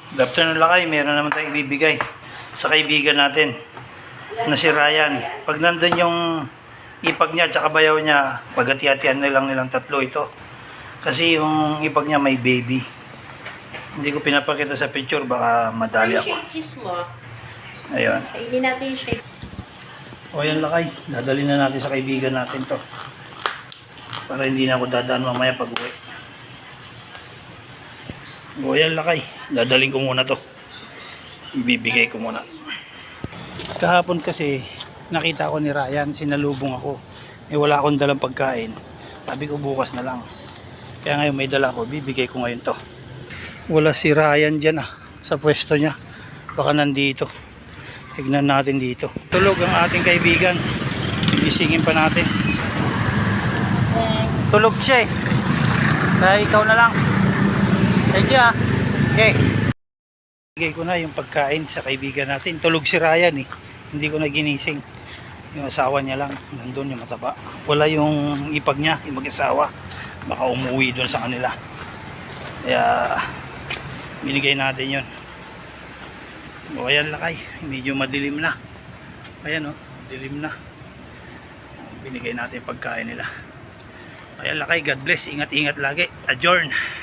Good afternoon lakay, meron naman tayong ibibigay sa kaibigan natin na si Ryan. Pag nandun yung ipag niya at bayaw niya, pagati-hatian na lang nilang tatlo ito. Kasi yung ipag niya may baby. Hindi ko pinapakita sa picture, baka madali ako. Shake mo. Ayun. Kainin natin yung shake. O yan lakay, dadalhin na natin sa kaibigan natin to. Para hindi na ako dadaan mamaya pag uwi. O yan lakay, dadalhin ko muna to. Ibibigay ko muna. Kahapon kasi nakita ko ni Ryan, sinalubong ako. Wala akong dalang pagkain. Sabi ko bukas na lang. Kaya ngayon may dala ko, bibigay ko ngayon to. Wala si Ryan dyan sa pwesto niya. Baka nandito. Tignan natin dito. Tulog ang ating kaibigan. Gisingin pa natin. Tulog siya Kaya ikaw na lang. Thank you Okay. Bigay ko na yung pagkain sa kaibigan natin. Tulog si Ryan Hindi ko na ginising. Yung asawa niya lang. Nandun yung mataba. Wala yung ipag niya, yung mag-asawa. Baka umuwi doon sa kanila. Kaya binigay natin yun. O ayan lakay. Medyo madilim na. Ayan dilim na. Binigay natin yung pagkain nila. Ayan lakay. God bless. Ingat-ingat lagi. Adjourn.